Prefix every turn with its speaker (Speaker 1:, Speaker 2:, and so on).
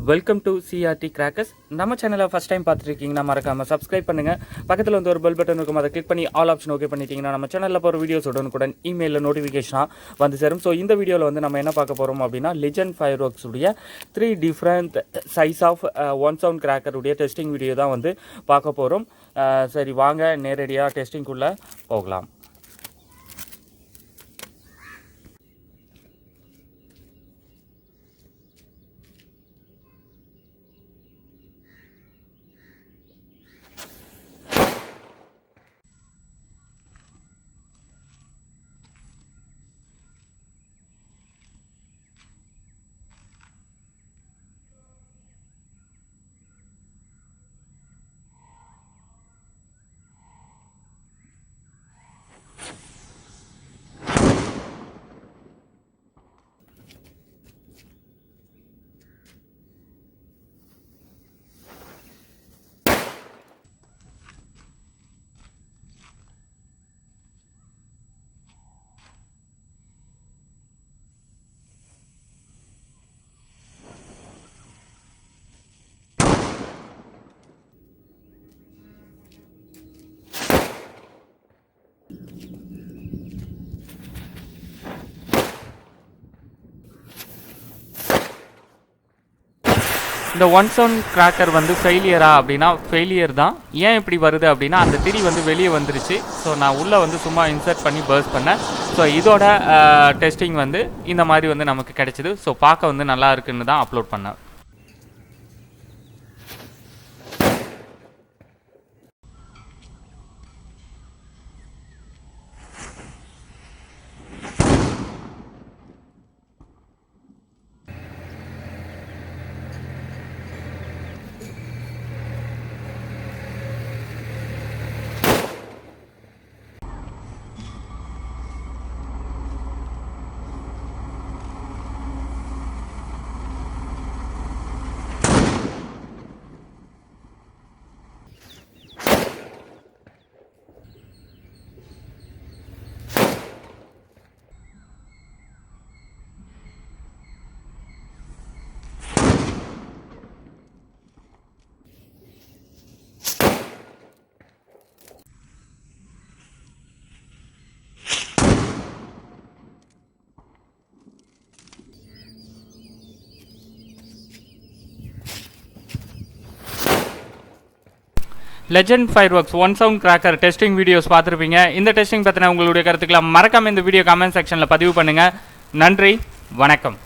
Speaker 1: Welcome to CRT Crackers. நம்ம சேனலை first time பார்த்துருக்கீங்கன்னா மறக்காமல் சப்ஸ்கிரைப் பண்ணுங்கள். பக்கத்தில் வந்து ஒரு பெல் பட்டன் இருக்கும், அதை கிளிக் பண்ணி ஆல் ஆப்ஷன் ஓகே பண்ணிட்டீங்கன்னா நம்ம சேனலில் போகிற வீடியோஸ் உடனுக்குடன் இமெயிலில் நோட்டிஃபிகேஷனாக வந்து சேரும். ஸோ இந்த வீடியோவில் வந்து நம்ம என்ன பார்க்க போகிறோம் அப்படின்னா லெஜண்ட் ஃபயர் ஒர்க்ஸ் உடைய 3 different size of 1 sound cracker உடைய டெஸ்டிங் வீடியோ தான் வந்து பார்க்க போகிறோம். சரி வாங்க நேரடியாக டெஸ்டிங்குள்ளே போகலாம். இந்த 1 sound கிராக்கர் வந்து ஃபெயிலியரா அப்படின்னா ஃபெயிலியர் தான். ஏன் இப்படி வருது அப்படின்னா அந்த திரி வந்து வெளியே வந்துருச்சு. ஸோ நான் உள்ளே வந்து சும்மா இன்சர்ட் பண்ணி பர்ஸ் பண்ணேன். ஸோ இதோட டெஸ்டிங் வந்து இந்த மாதிரி வந்து நமக்கு கிடைச்சிது. ஸோ பார்க்க வந்து நல்லா இருக்குன்னு தான் அப்லோட் பண்ணேன். Legend fire works 1 sound cracker testing videos பார்த்துருப்பீங்க. இந்த டெஸ்டிங் பற்றின உங்களுடைய கருத்துக்களை மறக்காமல் இந்த வீடியோ கமெண்ட் செக்ஷனில் பதிவு பண்ணுங்கள். நன்றி, வணக்கம்.